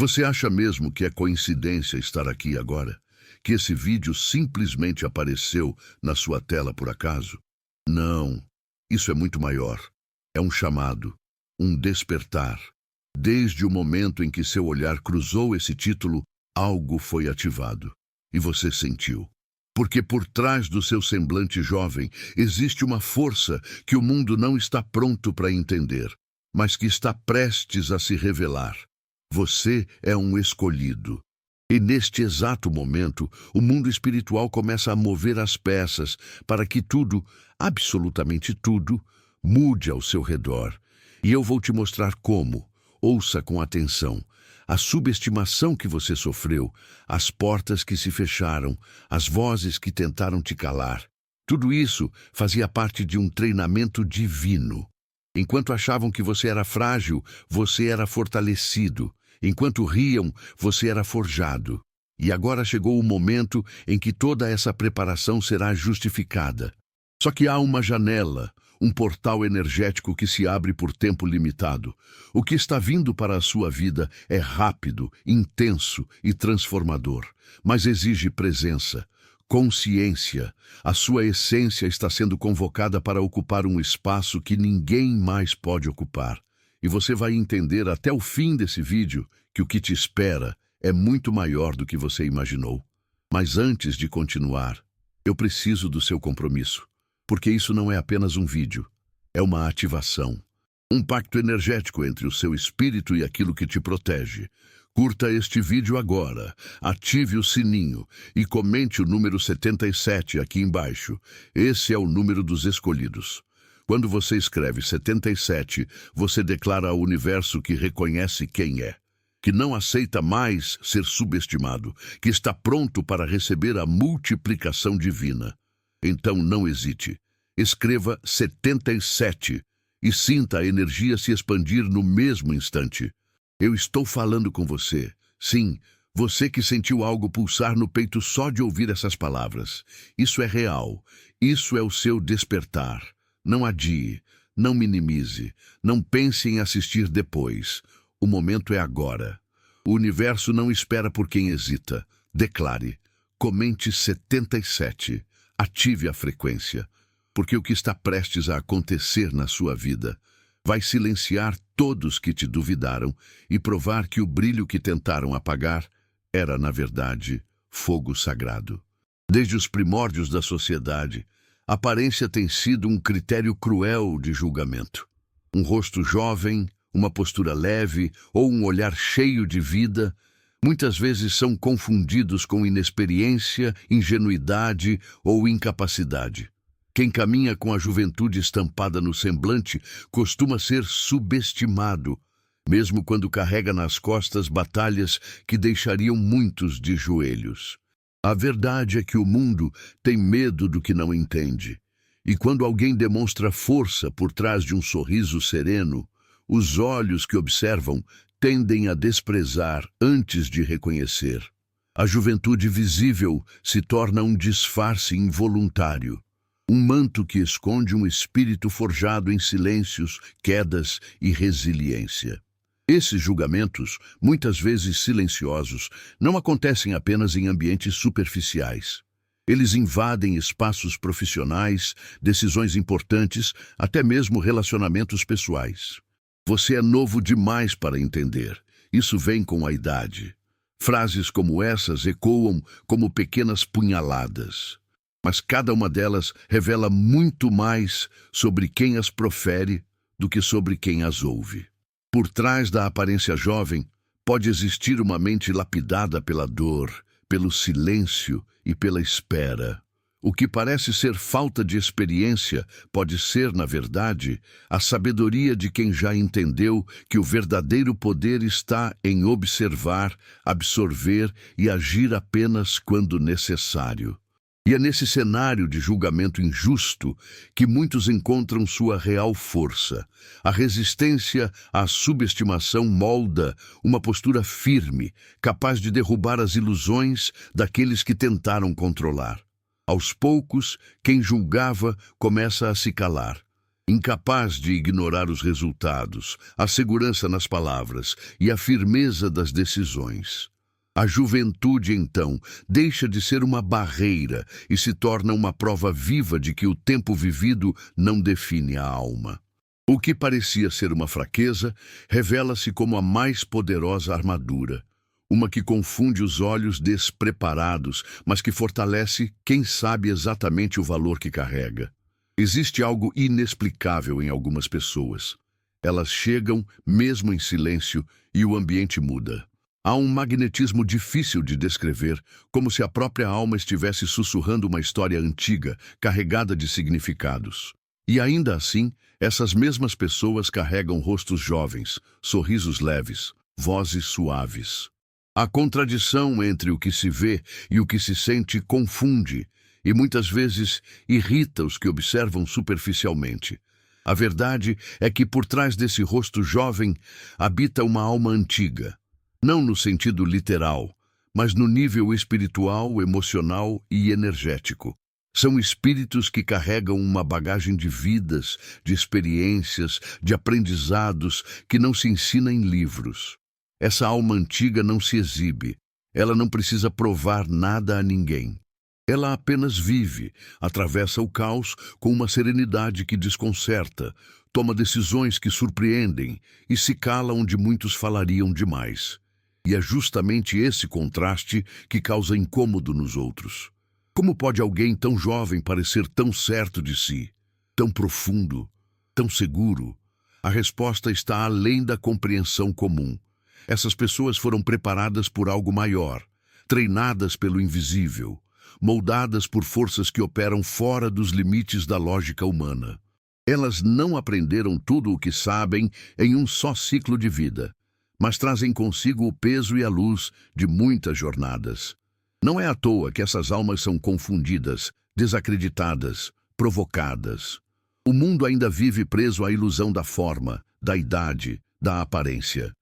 Você acha mesmo que é coincidência estar aqui agora? Que esse vídeo simplesmente apareceu na sua tela por acaso? Não, isso é muito maior. É um chamado, um despertar. Desde o momento em que seu olhar cruzou esse título, algo foi ativado. E você sentiu. Porque por trás do seu semblante jovem existe uma força que o mundo não está pronto para entender, mas que está prestes a se revelar. Você é um escolhido. E neste exato momento, o mundo espiritual começa a mover as peças para que tudo, absolutamente tudo, mude ao seu redor. E eu vou te mostrar como. Ouça com atenção. A subestimação que você sofreu, as portas que se fecharam, as vozes que tentaram te calar. Tudo isso fazia parte de um treinamento divino. Enquanto achavam que você era frágil, você era fortalecido. Enquanto riam, você era forjado. E agora chegou o momento em que toda essa preparação será justificada. Só que há uma janela, um portal energético que se abre por tempo limitado. O que está vindo para a sua vida é rápido, intenso e transformador, mas exige presença, consciência. A sua essência está sendo convocada para ocupar um espaço que ninguém mais pode ocupar. E você vai entender até o fim desse vídeo que o que te espera é muito maior do que você imaginou. Mas antes de continuar, eu preciso do seu compromisso, porque isso não é apenas um vídeo, é uma ativação. Um pacto energético entre o seu espírito e aquilo que te protege. Curta este vídeo agora, ative o sininho e comente o número 77 aqui embaixo. Esse é o número dos escolhidos. Quando você escreve 77, você declara ao universo que reconhece quem é, que não aceita mais ser subestimado, que está pronto para receber a multiplicação divina. Então não hesite. Escreva 77 e sinta a energia se expandir no mesmo instante. Eu estou falando com você. Sim, você que sentiu algo pulsar no peito só de ouvir essas palavras. Isso é real. Isso é o seu despertar. Não adie, não minimize, não pense em assistir depois. O momento é agora. O universo não espera por quem hesita. Declare, comente 77, ative a frequência, porque o que está prestes a acontecer na sua vida vai silenciar todos que te duvidaram e provar que o brilho que tentaram apagar era, na verdade, fogo sagrado. Desde os primórdios da sociedade, a aparência tem sido um critério cruel de julgamento. Um rosto jovem, uma postura leve ou um olhar cheio de vida, muitas vezes são confundidos com inexperiência, ingenuidade ou incapacidade. Quem caminha com a juventude estampada no semblante costuma ser subestimado, mesmo quando carrega nas costas batalhas que deixariam muitos de joelhos. A verdade é que o mundo tem medo do que não entende. E quando alguém demonstra força por trás de um sorriso sereno, os olhos que observam tendem a desprezar antes de reconhecer. A juventude visível se torna um disfarce involuntário, um manto que esconde um espírito forjado em silêncios, quedas e resiliência. Esses julgamentos, muitas vezes silenciosos, não acontecem apenas em ambientes superficiais. Eles invadem espaços profissionais, decisões importantes, até mesmo relacionamentos pessoais. Você é novo demais para entender. Isso vem com a idade. Frases como essas ecoam como pequenas punhaladas. Mas cada uma delas revela muito mais sobre quem as profere do que sobre quem as ouve. Por trás da aparência jovem, pode existir uma mente lapidada pela dor, pelo silêncio e pela espera. O que parece ser falta de experiência pode ser, na verdade, a sabedoria de quem já entendeu que o verdadeiro poder está em observar, absorver e agir apenas quando necessário. E é nesse cenário de julgamento injusto que muitos encontram sua real força. A resistência à subestimação molda uma postura firme, capaz de derrubar as ilusões daqueles que tentaram controlar. Aos poucos, quem julgava começa a se calar. incapaz de ignorar os resultados, a segurança nas palavras e a firmeza das decisões. A juventude, então, deixa de ser uma barreira e se torna uma prova viva de que o tempo vivido não define a alma. O que parecia ser uma fraqueza revela-se como a mais poderosa armadura, uma que confunde os olhos despreparados, mas que fortalece quem sabe exatamente o valor que carrega. Existe algo inexplicável em algumas pessoas. Elas chegam, mesmo em silêncio, e o ambiente muda. Há um magnetismo difícil de descrever, como se a própria alma estivesse sussurrando uma história antiga, carregada de significados. E ainda assim, essas mesmas pessoas carregam rostos jovens, sorrisos leves, vozes suaves. A contradição entre o que se vê e o que se sente confunde, e muitas vezes irrita os que observam superficialmente. A verdade é que por trás desse rosto jovem habita uma alma antiga. Não no sentido literal, mas no nível espiritual, emocional e energético. São espíritos que carregam uma bagagem de vidas, de experiências, de aprendizados que não se ensina em livros. Essa alma antiga não se exibe. Ela não precisa provar nada a ninguém. Ela apenas vive, atravessa o caos com uma serenidade que desconcerta, toma decisões que surpreendem e se cala onde muitos falariam demais. E é justamente esse contraste que causa incômodo nos outros. Como pode alguém tão jovem parecer tão certo de si, tão profundo, tão seguro? A resposta está além da compreensão comum. Essas pessoas foram preparadas por algo maior, treinadas pelo invisível, moldadas por forças que operam fora dos limites da lógica humana. Elas não aprenderam tudo o que sabem em um só ciclo de vida, mas trazem consigo o peso e a luz de muitas jornadas. Não é à toa que essas almas são confundidas, desacreditadas, provocadas. O mundo ainda vive preso à ilusão da forma, da idade, da aparência.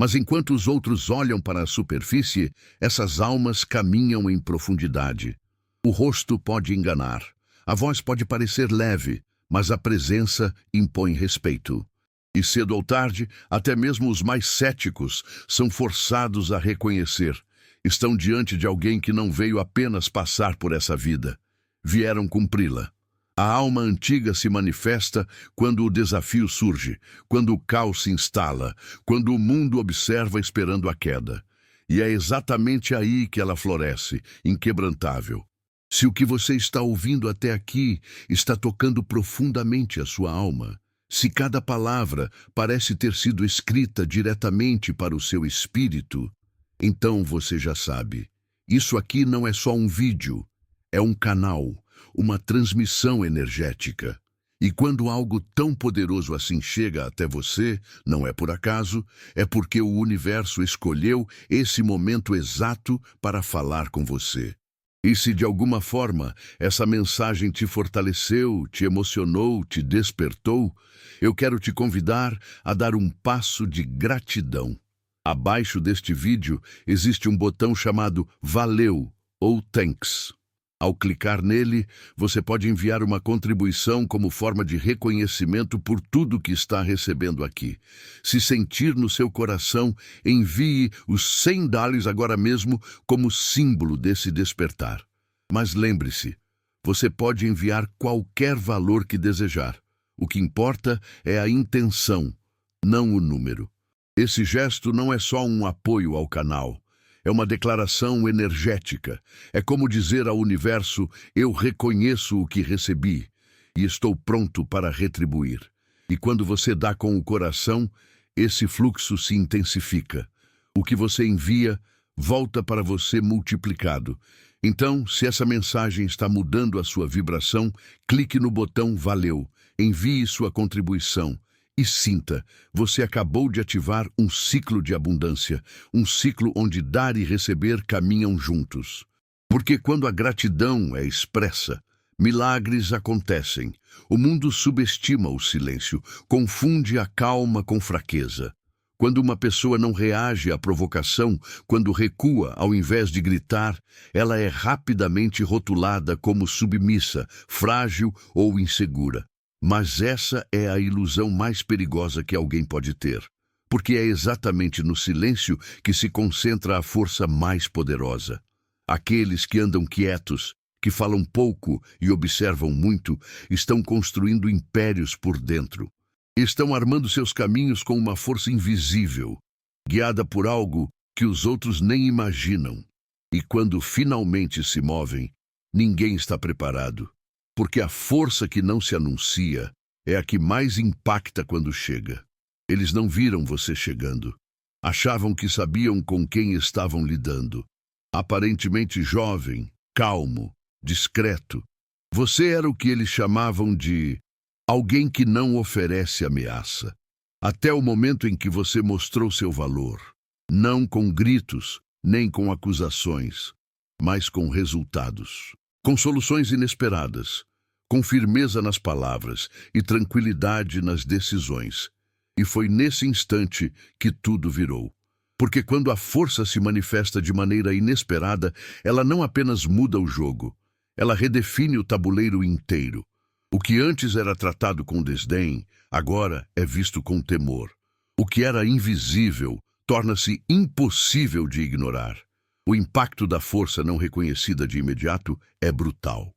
Mas enquanto os outros olham para a superfície, essas almas caminham em profundidade. O rosto pode enganar, a voz pode parecer leve, mas a presença impõe respeito. E cedo ou tarde, até mesmo os mais céticos são forçados a reconhecer. Estão diante de alguém que não veio apenas passar por essa vida. Vieram cumpri-la. A alma antiga se manifesta quando o desafio surge, quando o caos se instala, quando o mundo observa esperando a queda. E é exatamente aí que ela floresce, inquebrantável. Se o que você está ouvindo até aqui está tocando profundamente a sua alma, se cada palavra parece ter sido escrita diretamente para o seu espírito, então você já sabe. Isso aqui não é só um vídeo, é um canal, uma transmissão energética. E quando algo tão poderoso assim chega até você, não é por acaso, é porque o universo escolheu esse momento exato para falar com você. E se de alguma forma essa mensagem te fortaleceu, te emocionou, te despertou, eu quero te convidar a dar um passo de gratidão. Abaixo deste vídeo existe um botão chamado Valeu ou Thanks. Ao clicar nele, você pode enviar uma contribuição como forma de reconhecimento por tudo que está recebendo aqui. Se sentir no seu coração, envie os $100 agora mesmo como símbolo desse despertar. Mas lembre-se, você pode enviar qualquer valor que desejar. O que importa é a intenção, não o número. Esse gesto não é só um apoio ao canal. É uma declaração energética. É como dizer ao universo: eu reconheço o que recebi e estou pronto para retribuir. E quando você dá com o coração, esse fluxo se intensifica. O que você envia volta para você multiplicado. Então, se essa mensagem está mudando a sua vibração, clique no botão Valeu, envie sua contribuição. E sinta, você acabou de ativar um ciclo de abundância, um ciclo onde dar e receber caminham juntos. Porque quando a gratidão é expressa, milagres acontecem. O mundo subestima o silêncio, confunde a calma com fraqueza. Quando uma pessoa não reage à provocação, quando recua ao invés de gritar, ela é rapidamente rotulada como submissa, frágil ou insegura. Mas essa é a ilusão mais perigosa que alguém pode ter, porque é exatamente no silêncio que se concentra a força mais poderosa. Aqueles que andam quietos, que falam pouco e observam muito, estão construindo impérios por dentro. Estão armando seus caminhos com uma força invisível, guiada por algo que os outros nem imaginam. E quando finalmente se movem, ninguém está preparado, porque a força que não se anuncia é a que mais impacta quando chega. Eles não viram você chegando. Achavam que sabiam com quem estavam lidando. Aparentemente jovem, calmo, discreto. Você era o que eles chamavam de alguém que não oferece ameaça. Até o momento em que você mostrou seu valor. Não com gritos, nem com acusações, mas com resultados. Com soluções inesperadas, com firmeza nas palavras e tranquilidade nas decisões. E foi nesse instante que tudo virou. Porque quando a força se manifesta de maneira inesperada, ela não apenas muda o jogo, ela redefine o tabuleiro inteiro. O que antes era tratado com desdém, agora é visto com temor. O que era invisível torna-se impossível de ignorar. O impacto da força não reconhecida de imediato é brutal.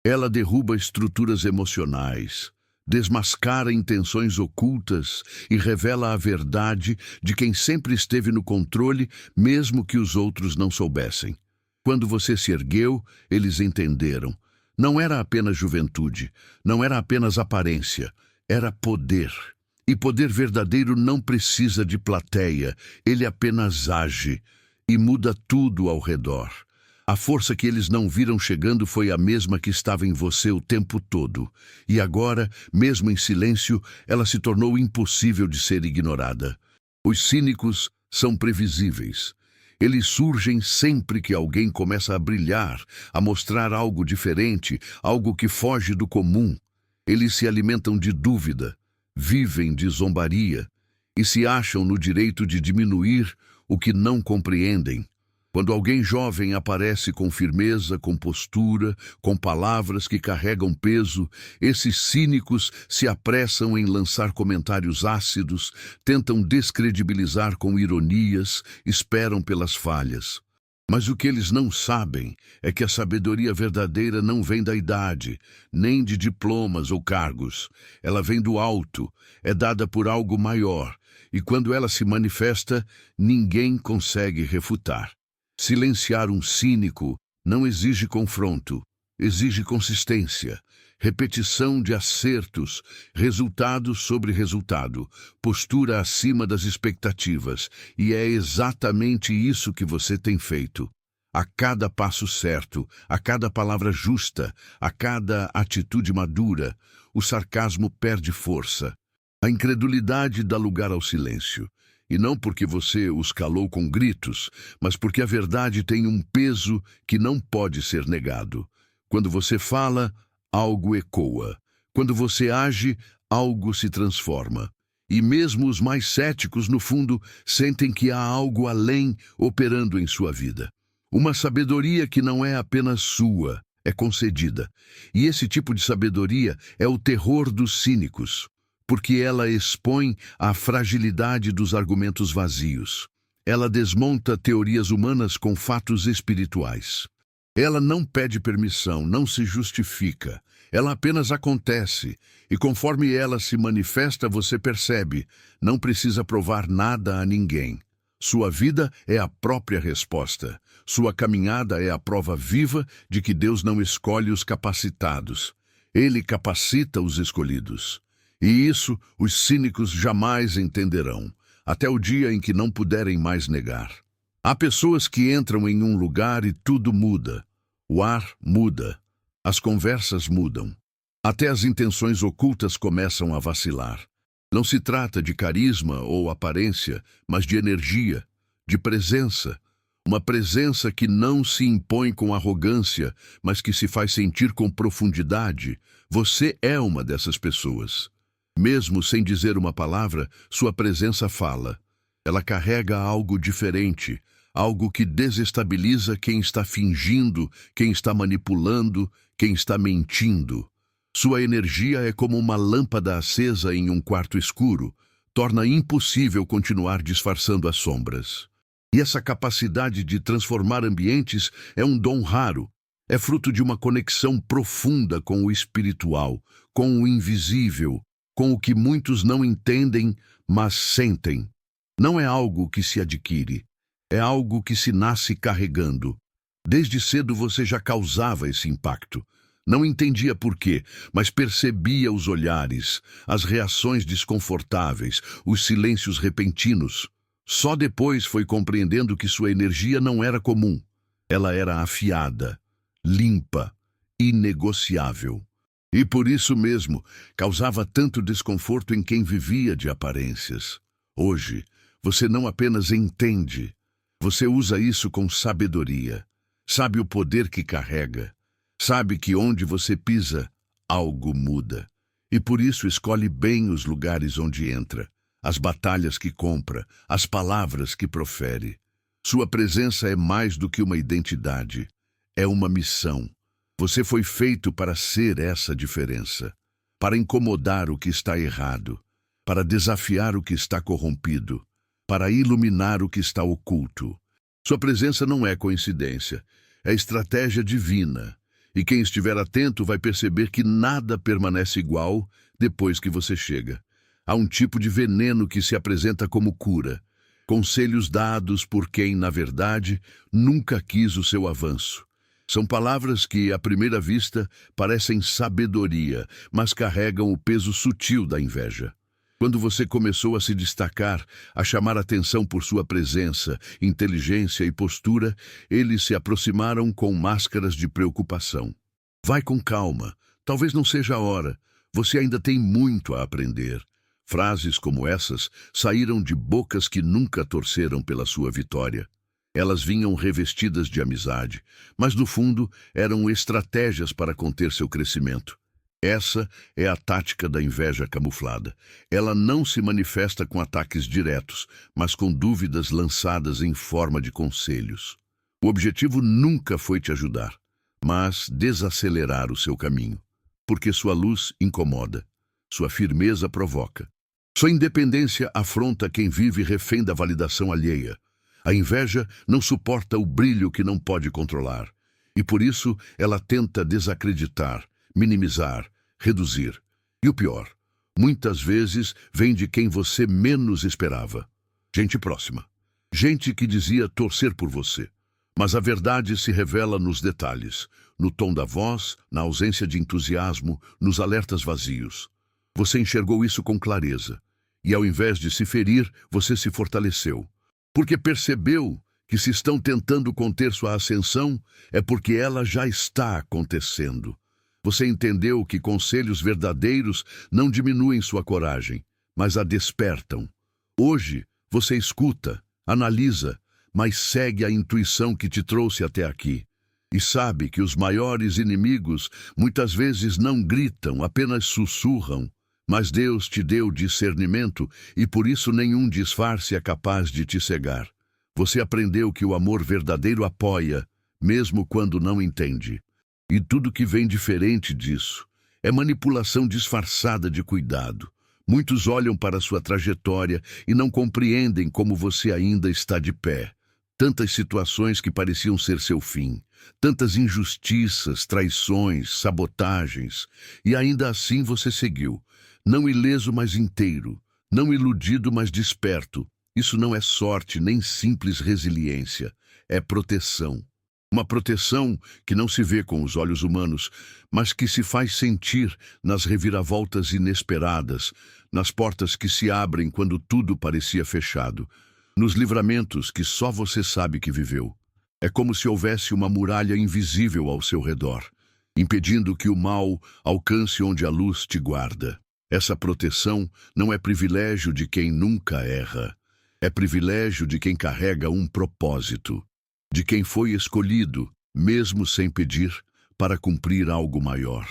Ela derruba estruturas emocionais, desmascara intenções ocultas e revela a verdade de quem sempre esteve no controle, mesmo que os outros não soubessem. Quando você se ergueu, eles entenderam. Não era apenas juventude, não era apenas aparência, era poder. E poder verdadeiro não precisa de plateia, ele apenas age e muda tudo ao redor. A força que eles não viram chegando foi a mesma que estava em você o tempo todo. E agora, mesmo em silêncio, ela se tornou impossível de ser ignorada. Os cínicos são previsíveis. Eles surgem sempre que alguém começa a brilhar, a mostrar algo diferente, algo que foge do comum. Eles se alimentam de dúvida, vivem de zombaria e se acham no direito de diminuir o que não compreendem. Quando alguém jovem aparece com firmeza, com postura, com palavras que carregam peso, esses cínicos se apressam em lançar comentários ácidos, tentam descredibilizar com ironias, esperam pelas falhas. Mas o que eles não sabem é que a sabedoria verdadeira não vem da idade, nem de diplomas ou cargos. Ela vem do alto, é dada por algo maior, e quando ela se manifesta, ninguém consegue refutar. Silenciar um cínico não exige confronto, exige consistência, repetição de acertos, resultado sobre resultado, postura acima das expectativas, e é exatamente isso que você tem feito. A cada passo certo, a cada palavra justa, a cada atitude madura, o sarcasmo perde força. A incredulidade dá lugar ao silêncio. E não porque você os calou com gritos, mas porque a verdade tem um peso que não pode ser negado. Quando você fala, algo ecoa. Quando você age, algo se transforma. E mesmo os mais céticos, no fundo, sentem que há algo além operando em sua vida. Uma sabedoria que não é apenas sua, é concedida. E esse tipo de sabedoria é o terror dos cínicos, porque ela expõe a fragilidade dos argumentos vazios. Ela desmonta teorias humanas com fatos espirituais. Ela não pede permissão, não se justifica. Ela apenas acontece, e conforme ela se manifesta, você percebe, não precisa provar nada a ninguém. Sua vida é a própria resposta. Sua caminhada é a prova viva de que Deus não escolhe os capacitados. Ele capacita os escolhidos. E isso os cínicos jamais entenderão, até o dia em que não puderem mais negar. Há pessoas que entram em um lugar e tudo muda. O ar muda. As conversas mudam. Até as intenções ocultas começam a vacilar. Não se trata de carisma ou aparência, mas de energia, de presença. Uma presença que não se impõe com arrogância, mas que se faz sentir com profundidade. Você é uma dessas pessoas. Mesmo sem dizer uma palavra, sua presença fala. Ela carrega algo diferente, algo que desestabiliza quem está fingindo, quem está manipulando, quem está mentindo. Sua energia é como uma lâmpada acesa em um quarto escuro, torna impossível continuar disfarçando as sombras. E essa capacidade de transformar ambientes é um dom raro. É fruto de uma conexão profunda com o espiritual, com o invisível, com o que muitos não entendem, mas sentem. Não é algo que se adquire, é algo que se nasce carregando. Desde cedo você já causava esse impacto. Não entendia por quê, mas percebia os olhares, as reações desconfortáveis, os silêncios repentinos. Só depois foi compreendendo que sua energia não era comum. Ela era afiada, limpa, inegociável. E por isso mesmo, causava tanto desconforto em quem vivia de aparências. Hoje, você não apenas entende, você usa isso com sabedoria. Sabe o poder que carrega. Sabe que onde você pisa, algo muda. E por isso escolhe bem os lugares onde entra, as batalhas que compra, as palavras que profere. Sua presença é mais do que uma identidade. É uma missão. Você foi feito para ser essa diferença, para incomodar o que está errado, para desafiar o que está corrompido, para iluminar o que está oculto. Sua presença não é coincidência, é estratégia divina. E quem estiver atento vai perceber que nada permanece igual depois que você chega. Há um tipo de veneno que se apresenta como cura, conselhos dados por quem, na verdade, nunca quis o seu avanço. São palavras que, à primeira vista, parecem sabedoria, mas carregam o peso sutil da inveja. Quando você começou a se destacar, a chamar atenção por sua presença, inteligência e postura, eles se aproximaram com máscaras de preocupação. Vai com calma, talvez não seja a hora, você ainda tem muito a aprender. Frases como essas saíram de bocas que nunca torceram pela sua vitória. Elas vinham revestidas de amizade, mas no fundo eram estratégias para conter seu crescimento. Essa é a tática da inveja camuflada. Ela não se manifesta com ataques diretos, mas com dúvidas lançadas em forma de conselhos. O objetivo nunca foi te ajudar, mas desacelerar o seu caminho, porque sua luz incomoda, sua firmeza provoca. Sua independência afronta quem vive refém da validação alheia. A inveja não suporta o brilho que não pode controlar, e por isso ela tenta desacreditar, minimizar, reduzir. E o pior, muitas vezes vem de quem você menos esperava. Gente próxima. Gente que dizia torcer por você. Mas a verdade se revela nos detalhes, no tom da voz, na ausência de entusiasmo, nos alertas vazios. Você enxergou isso com clareza. E ao invés de se ferir, você se fortaleceu. Porque percebeu que se estão tentando conter sua ascensão, é porque ela já está acontecendo. Você entendeu que conselhos verdadeiros não diminuem sua coragem, mas a despertam. Hoje, você escuta, analisa, mas segue a intuição que te trouxe até aqui. E sabe que os maiores inimigos muitas vezes não gritam, apenas sussurram. Mas Deus te deu discernimento e por isso nenhum disfarce é capaz de te cegar. Você aprendeu que o amor verdadeiro apoia, mesmo quando não entende. E tudo que vem diferente disso é manipulação disfarçada de cuidado. Muitos olham para sua trajetória e não compreendem como você ainda está de pé. Tantas situações que pareciam ser seu fim, tantas injustiças, traições, sabotagens, e ainda assim você seguiu. Não ileso, mas inteiro. Não iludido, mas desperto. Isso não é sorte, nem simples resiliência. É proteção. Uma proteção que não se vê com os olhos humanos, mas que se faz sentir nas reviravoltas inesperadas, nas portas que se abrem quando tudo parecia fechado, nos livramentos que só você sabe que viveu. É como se houvesse uma muralha invisível ao seu redor, impedindo que o mal alcance onde a luz te guarda. Essa proteção não é privilégio de quem nunca erra. É privilégio de quem carrega um propósito, de quem foi escolhido, mesmo sem pedir, para cumprir algo maior.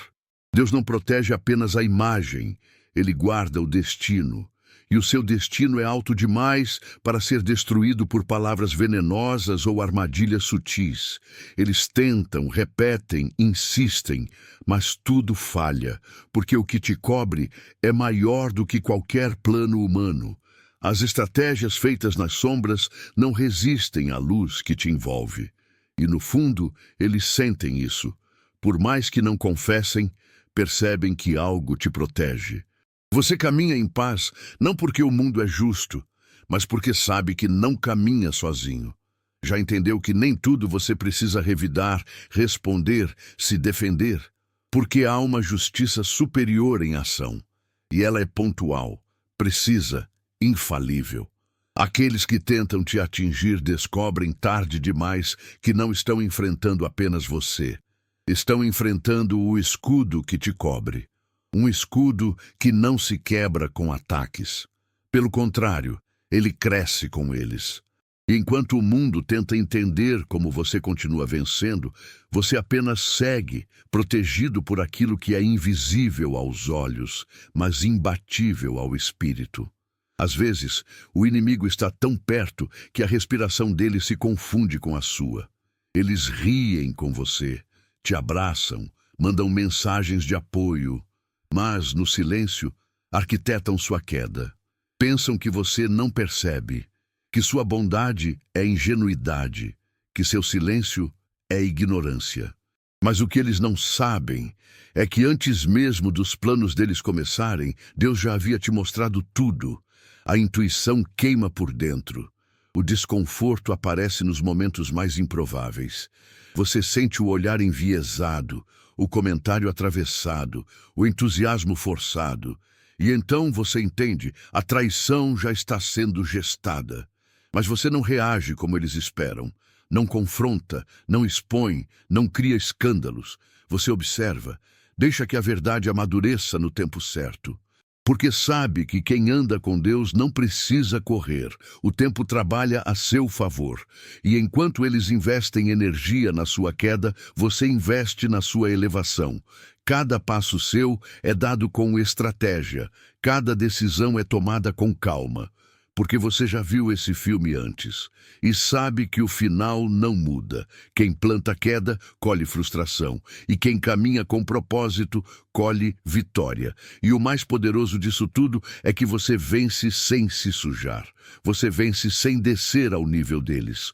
Deus não protege apenas a imagem, Ele guarda o destino. e o seu destino é alto demais para ser destruído por palavras venenosas ou armadilhas sutis. Eles tentam, repetem, insistem, mas tudo falha, porque o que te cobre é maior do que qualquer plano humano. As estratégias feitas nas sombras não resistem à luz que te envolve. E no fundo, eles sentem isso. Por mais que não confessem, percebem que algo te protege. Você caminha em paz, não porque o mundo é justo, mas porque sabe que não caminha sozinho. Já entendeu que nem tudo você precisa revidar, responder, se defender, porque há uma justiça superior em ação. E ela é pontual, precisa, infalível. Aqueles que tentam te atingir descobrem tarde demais que não estão enfrentando apenas você. Estão enfrentando o escudo que te cobre. Um escudo que não se quebra com ataques. Pelo contrário, ele cresce com eles. E enquanto o mundo tenta entender como você continua vencendo, você apenas segue, protegido por aquilo que é invisível aos olhos, mas imbatível ao espírito. Às vezes, o inimigo está tão perto que a respiração dele se confunde com a sua. Eles riem com você, te abraçam, mandam mensagens de apoio, mas, no silêncio, arquitetam sua queda. Pensam que você não percebe, que sua bondade é ingenuidade, que seu silêncio é ignorância. Mas o que eles não sabem é que antes mesmo dos planos deles começarem, Deus já havia te mostrado tudo. A intuição queima por dentro. O desconforto aparece nos momentos mais improváveis. Você sente o olhar enviesado, o comentário atravessado, o entusiasmo forçado. E então você entende, a traição já está sendo gestada. Mas você não reage como eles esperam. Não confronta, não expõe, não cria escândalos. Você observa, deixa que a verdade amadureça no tempo certo. Porque sabe que quem anda com Deus não precisa correr. O tempo trabalha a seu favor. E enquanto eles investem energia na sua queda, você investe na sua elevação. Cada passo seu é dado com estratégia. Cada decisão é tomada com calma. Porque você já viu esse filme antes e sabe que o final não muda. Quem planta queda, colhe frustração. E quem caminha com propósito, colhe vitória. E o mais poderoso disso tudo é que você vence sem se sujar. Você vence sem descer ao nível deles.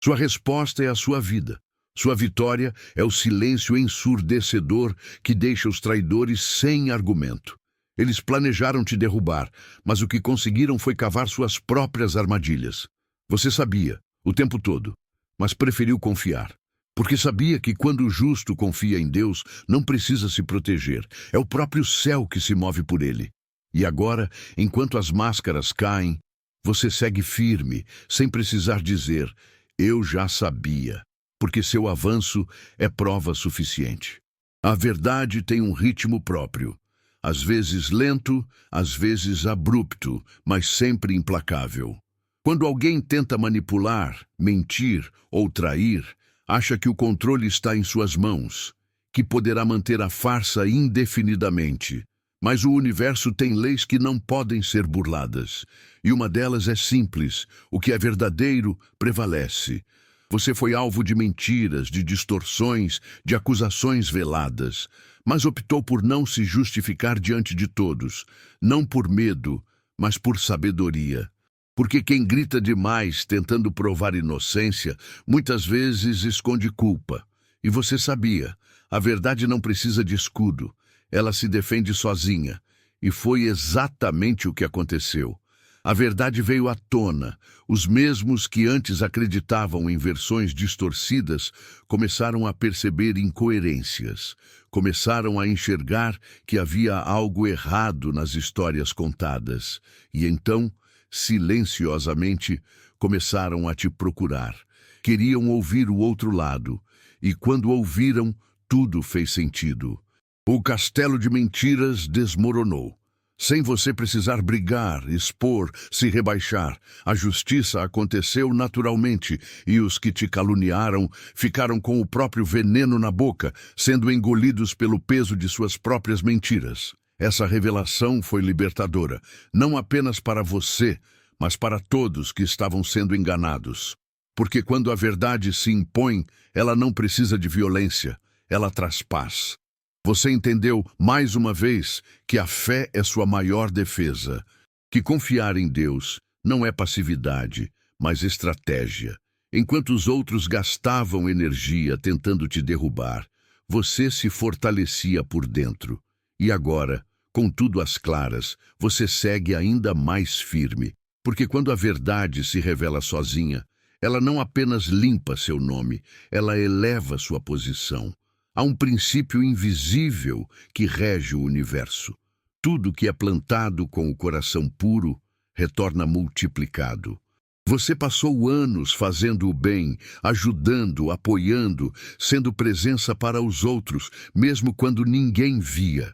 Sua resposta é a sua vida. Sua vitória é o silêncio ensurdecedor que deixa os traidores sem argumento. Eles planejaram te derrubar, mas o que conseguiram foi cavar suas próprias armadilhas. Você sabia, o tempo todo, mas preferiu confiar. Porque sabia que quando o justo confia em Deus, não precisa se proteger. É o próprio céu que se move por ele. E agora, enquanto as máscaras caem, você segue firme, sem precisar dizer, eu já sabia, porque seu avanço é prova suficiente. A verdade tem um ritmo próprio. Às vezes lento, às vezes abrupto, mas sempre implacável. Quando alguém tenta manipular, mentir ou trair, acha que o controle está em suas mãos, que poderá manter a farsa indefinidamente. Mas o universo tem leis que não podem ser burladas, e uma delas é simples: o que é verdadeiro prevalece. Você foi alvo de mentiras, de distorções, de acusações veladas, mas optou por não se justificar diante de todos, não por medo, mas por sabedoria. Porque quem grita demais tentando provar inocência, muitas vezes esconde culpa. E você sabia, a verdade não precisa de escudo, ela se defende sozinha. E foi exatamente o que aconteceu. A verdade veio à tona. Os mesmos que antes acreditavam em versões distorcidas começaram a perceber incoerências. Começaram a enxergar que havia algo errado nas histórias contadas. E então, silenciosamente, começaram a te procurar. Queriam ouvir o outro lado. E quando ouviram, tudo fez sentido. O castelo de mentiras desmoronou. Sem você precisar brigar, expor, se rebaixar, a justiça aconteceu naturalmente e os que te caluniaram ficaram com o próprio veneno na boca, sendo engolidos pelo peso de suas próprias mentiras. Essa revelação foi libertadora, não apenas para você, mas para todos que estavam sendo enganados. Porque quando a verdade se impõe, ela não precisa de violência, ela traz paz. Você entendeu, mais uma vez, que a fé é sua maior defesa, que confiar em Deus não é passividade, mas estratégia. Enquanto os outros gastavam energia tentando te derrubar, você se fortalecia por dentro. E agora, com tudo às claras, você segue ainda mais firme, porque quando a verdade se revela sozinha, ela não apenas limpa seu nome, ela eleva sua posição. Há um princípio invisível que rege o universo. Tudo que é plantado com o coração puro retorna multiplicado. Você passou anos fazendo o bem, ajudando, apoiando, sendo presença para os outros, mesmo quando ninguém via.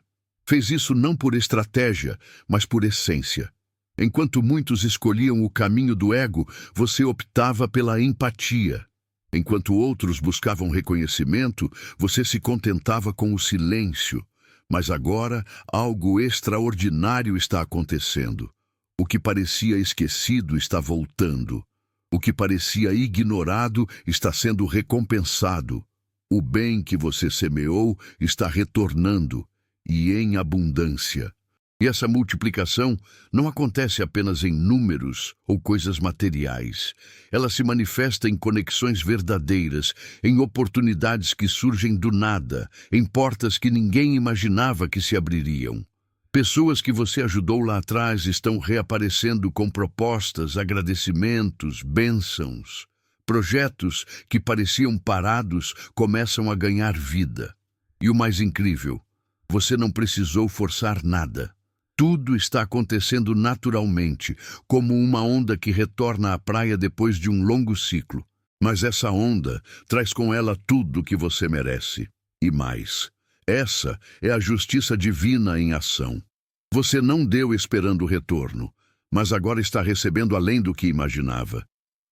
Fez isso não por estratégia, mas por essência. Enquanto muitos escolhiam o caminho do ego, você optava pela empatia. Enquanto outros buscavam reconhecimento, você se contentava com o silêncio. Mas agora, algo extraordinário está acontecendo. O que parecia esquecido está voltando. O que parecia ignorado está sendo recompensado. O bem que você semeou está retornando, e em abundância. E essa multiplicação não acontece apenas em números ou coisas materiais. Ela se manifesta em conexões verdadeiras, em oportunidades que surgem do nada, em portas que ninguém imaginava que se abririam. Pessoas que você ajudou lá atrás estão reaparecendo com propostas, agradecimentos, bênçãos. Projetos que pareciam parados começam a ganhar vida. E o mais incrível, você não precisou forçar nada. Tudo está acontecendo naturalmente, como uma onda que retorna à praia depois de um longo ciclo. Mas essa onda traz com ela tudo o que você merece. E mais. Essa é a justiça divina em ação. Você não deu esperando o retorno, mas agora está recebendo além do que imaginava.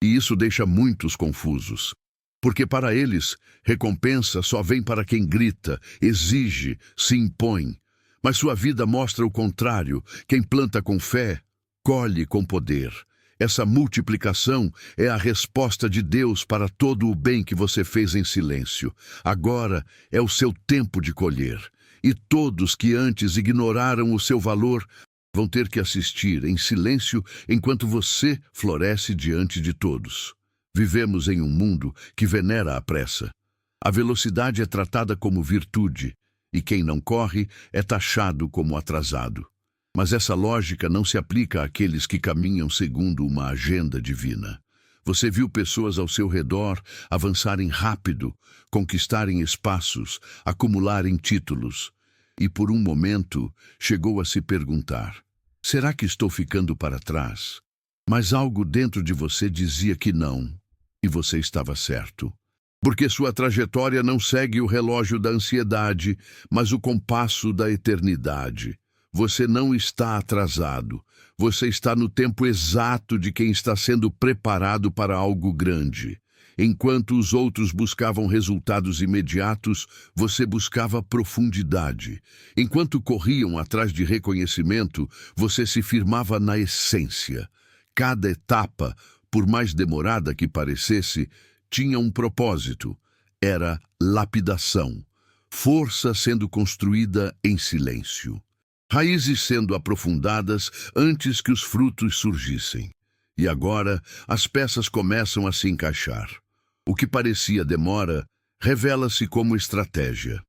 E isso deixa muitos confusos. Porque para eles, recompensa só vem para quem grita, exige, se impõe. Mas sua vida mostra o contrário. Quem planta com fé, colhe com poder. Essa multiplicação é a resposta de Deus para todo o bem que você fez em silêncio. Agora é o seu tempo de colher. E todos que antes ignoraram o seu valor vão ter que assistir em silêncio enquanto você floresce diante de todos. Vivemos em um mundo que venera a pressa. A velocidade é tratada como virtude, e quem não corre é taxado como atrasado. Mas essa lógica não se aplica àqueles que caminham segundo uma agenda divina. Você viu pessoas ao seu redor avançarem rápido, conquistarem espaços, acumularem títulos. E por um momento chegou a se perguntar: será que estou ficando para trás? Mas algo dentro de você dizia que não, e você estava certo. Porque sua trajetória não segue o relógio da ansiedade, mas o compasso da eternidade. Você não está atrasado. Você está no tempo exato de quem está sendo preparado para algo grande. Enquanto os outros buscavam resultados imediatos, você buscava profundidade. Enquanto corriam atrás de reconhecimento, você se firmava na essência. Cada etapa, por mais demorada que parecesse, tinha um propósito. Era lapidação. Força sendo construída em silêncio. Raízes sendo aprofundadas antes que os frutos surgissem. E agora, as peças começam a se encaixar. O que parecia demora, revela-se como estratégia.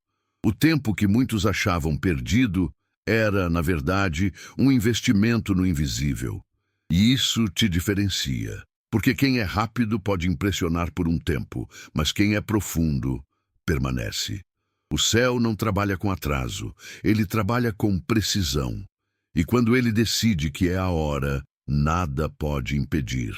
O tempo que muitos achavam perdido era, na verdade, um investimento no invisível. E isso te diferencia. Porque quem é rápido pode impressionar por um tempo, mas quem é profundo permanece. O céu não trabalha com atraso, ele trabalha com precisão. E quando ele decide que é a hora, nada pode impedir.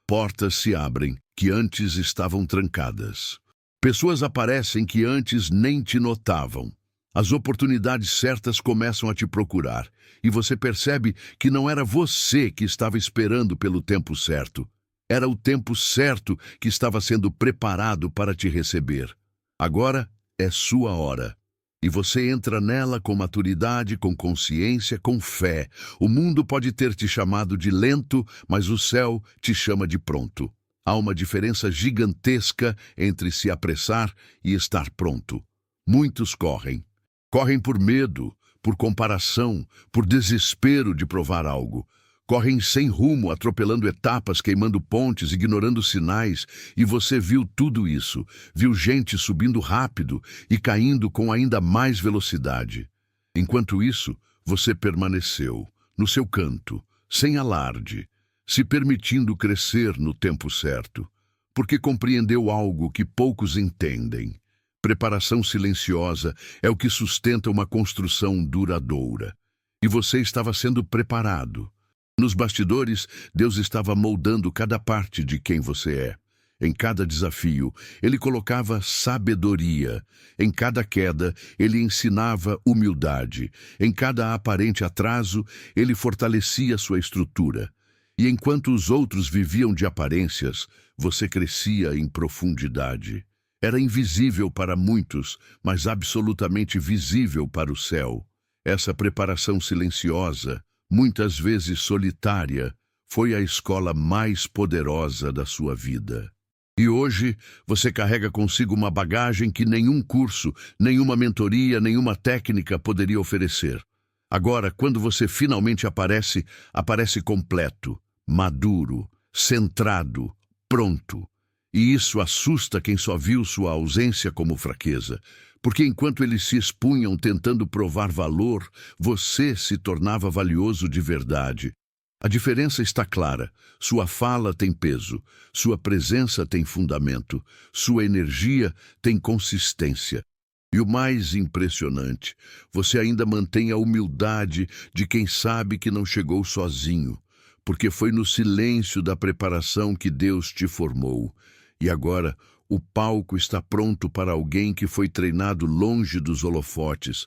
Portas se abrem que antes estavam trancadas. Pessoas aparecem que antes nem te notavam. As oportunidades certas começam a te procurar, e você percebe que não era você que estava esperando pelo tempo certo. Era o tempo certo que estava sendo preparado para te receber. Agora é sua hora. E você entra nela com maturidade, com consciência, com fé. O mundo pode ter te chamado de lento, mas o céu te chama de pronto. Há uma diferença gigantesca entre se apressar e estar pronto. Muitos correm. Correm por medo, por comparação, por desespero de provar algo. Correm sem rumo, atropelando etapas, queimando pontes, ignorando sinais, e você viu tudo isso. Viu gente subindo rápido e caindo com ainda mais velocidade. Enquanto isso, você permaneceu, no seu canto, sem alarde, se permitindo crescer no tempo certo, porque compreendeu algo que poucos entendem. Preparação silenciosa é o que sustenta uma construção duradoura. E você estava sendo preparado. Nos bastidores, Deus estava moldando cada parte de quem você é. Em cada desafio, Ele colocava sabedoria. Em cada queda, Ele ensinava humildade. Em cada aparente atraso, Ele fortalecia sua estrutura. E enquanto os outros viviam de aparências, você crescia em profundidade. Era invisível para muitos, mas absolutamente visível para o céu. Essa preparação silenciosa, muitas vezes solitária, foi a escola mais poderosa da sua vida. E hoje você carrega consigo uma bagagem que nenhum curso, nenhuma mentoria, nenhuma técnica poderia oferecer. Agora, quando você finalmente aparece, aparece completo, maduro, centrado, pronto. E isso assusta quem só viu sua ausência como fraqueza. Porque enquanto eles se expunham tentando provar valor, você se tornava valioso de verdade. A diferença está clara. Sua fala tem peso, sua presença tem fundamento, sua energia tem consistência. E o mais impressionante, você ainda mantém a humildade de quem sabe que não chegou sozinho, porque foi no silêncio da preparação que Deus te formou. E agora, o palco está pronto para alguém que foi treinado longe dos holofotes,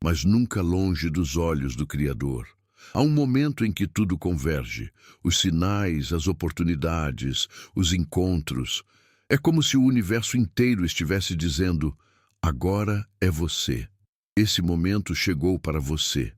mas nunca longe dos olhos do Criador. Há um momento em que tudo converge, os sinais, as oportunidades, os encontros. É como se o universo inteiro estivesse dizendo: agora é você. Esse momento chegou para você.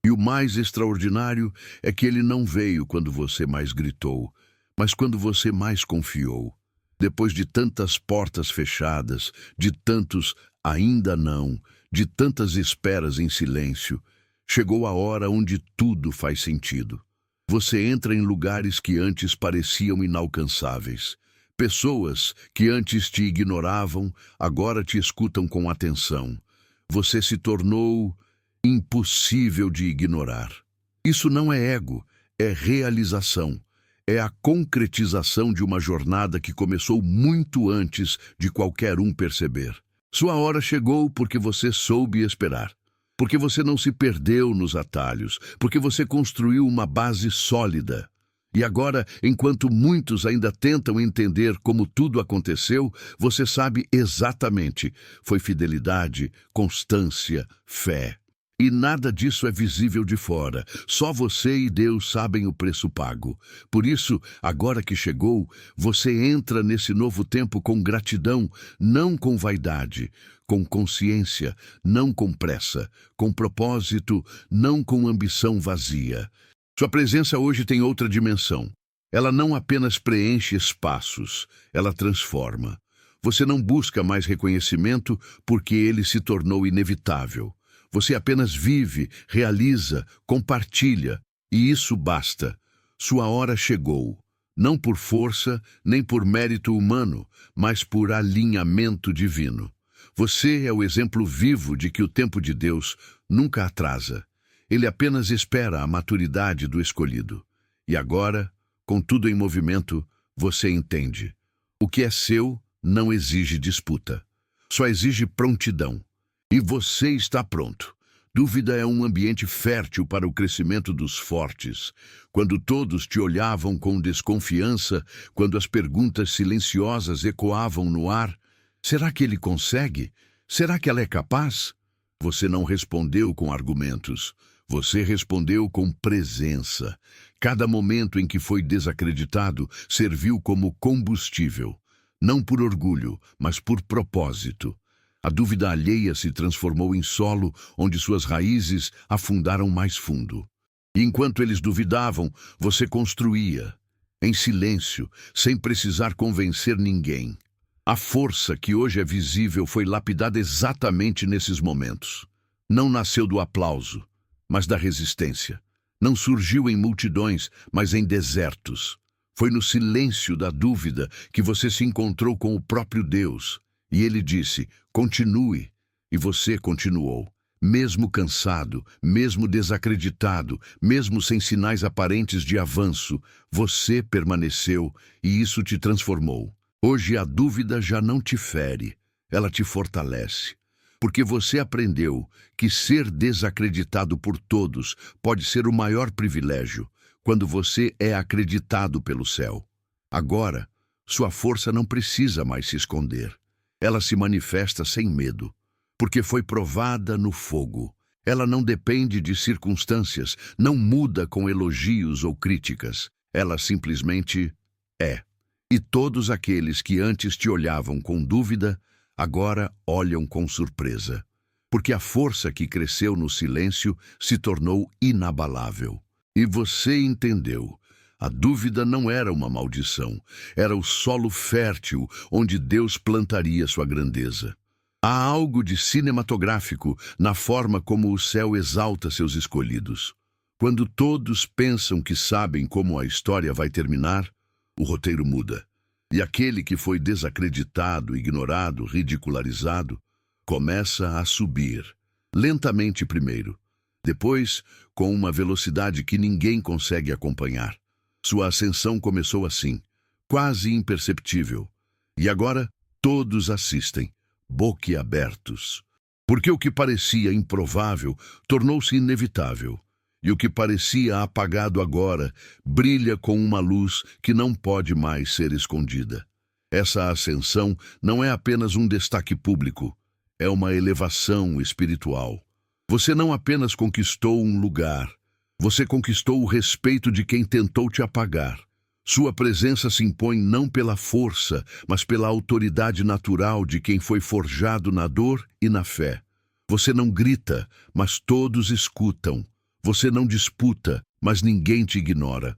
E o mais extraordinário é que ele não veio quando você mais gritou, mas quando você mais confiou. Depois de tantas portas fechadas, de tantos ainda não, de tantas esperas em silêncio, chegou a hora onde tudo faz sentido. Você entra em lugares que antes pareciam inalcançáveis. Pessoas que antes te ignoravam, agora te escutam com atenção. Você se tornou impossível de ignorar. Isso não é ego, é realização. É a concretização de uma jornada que começou muito antes de qualquer um perceber. Sua hora chegou porque você soube esperar. Porque você não se perdeu nos atalhos. Porque você construiu uma base sólida. E agora, enquanto muitos ainda tentam entender como tudo aconteceu, você sabe exatamente. Foi fidelidade, constância, fé. E nada disso é visível de fora. Só você e Deus sabem o preço pago. Por isso, agora que chegou, você entra nesse novo tempo com gratidão, não com vaidade, com consciência, não com pressa, com propósito, não com ambição vazia. Sua presença hoje tem outra dimensão. Ela não apenas preenche espaços, ela transforma. Você não busca mais reconhecimento porque ele se tornou inevitável. Você apenas vive, realiza, compartilha, e isso basta. Sua hora chegou, não por força, nem por mérito humano, mas por alinhamento divino. Você é o exemplo vivo de que o tempo de Deus nunca atrasa. Ele apenas espera a maturidade do escolhido. E agora, com tudo em movimento, você entende. O que é seu não exige disputa, só exige prontidão. E você está pronto. Dúvida é um ambiente fértil para o crescimento dos fortes. Quando todos te olhavam com desconfiança, quando as perguntas silenciosas ecoavam no ar, será que ele consegue? Será que ela é capaz? Você não respondeu com argumentos. Você respondeu com presença. Cada momento em que foi desacreditado serviu como combustível. Não por orgulho, mas por propósito. A dúvida alheia se transformou em solo onde suas raízes afundaram mais fundo. E enquanto eles duvidavam, você construía, em silêncio, sem precisar convencer ninguém. A força que hoje é visível foi lapidada exatamente nesses momentos. Não nasceu do aplauso, mas da resistência. Não surgiu em multidões, mas em desertos. Foi no silêncio da dúvida que você se encontrou com o próprio Deus. E ele disse, continue. E você continuou. Mesmo cansado, mesmo desacreditado, mesmo sem sinais aparentes de avanço, você permaneceu e isso te transformou. Hoje a dúvida já não te fere, ela te fortalece. Porque você aprendeu que ser desacreditado por todos pode ser o maior privilégio, quando você é acreditado pelo céu. Agora, sua força não precisa mais se esconder. Ela se manifesta sem medo, porque foi provada no fogo. Ela não depende de circunstâncias, não muda com elogios ou críticas. Ela simplesmente é. E todos aqueles que antes te olhavam com dúvida, agora olham com surpresa. Porque a força que cresceu no silêncio se tornou inabalável. E você entendeu. A dúvida não era uma maldição, era o solo fértil onde Deus plantaria sua grandeza. Há algo de cinematográfico na forma como o céu exalta seus escolhidos. Quando todos pensam que sabem como a história vai terminar, o roteiro muda. E aquele que foi desacreditado, ignorado, ridicularizado, começa a subir, lentamente primeiro, depois com uma velocidade que ninguém consegue acompanhar. Sua ascensão começou assim, quase imperceptível, e agora todos assistem, boquiabertos. Porque o que parecia improvável tornou-se inevitável, e o que parecia apagado agora brilha com uma luz que não pode mais ser escondida. Essa ascensão não é apenas um destaque público, é uma elevação espiritual. Você não apenas conquistou um lugar, você conquistou o respeito de quem tentou te apagar. Sua presença se impõe não pela força, mas pela autoridade natural de quem foi forjado na dor e na fé. Você não grita, mas todos escutam. Você não disputa, mas ninguém te ignora.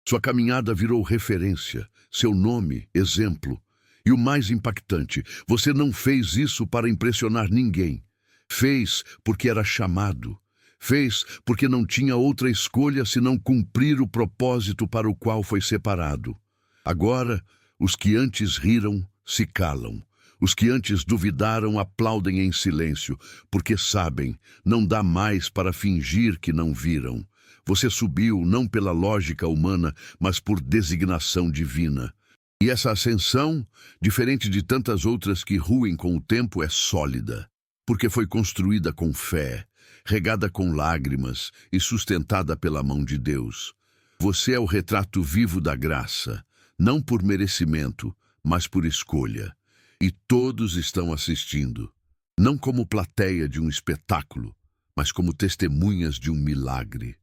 Sua caminhada virou referência, seu nome, exemplo. E o mais impactante, você não fez isso para impressionar ninguém. Fez porque era chamado. Fez porque não tinha outra escolha senão cumprir o propósito para o qual foi separado. Agora, os que antes riram, se calam. Os que antes duvidaram aplaudem em silêncio, porque sabem, não dá mais para fingir que não viram. Você subiu não pela lógica humana, mas por designação divina. E essa ascensão, diferente de tantas outras que ruem com o tempo, é sólida, porque foi construída com fé, regada com lágrimas e sustentada pela mão de Deus. Você é o retrato vivo da graça, não por merecimento, mas por escolha. E todos estão assistindo, não como plateia de um espetáculo, mas como testemunhas de um milagre.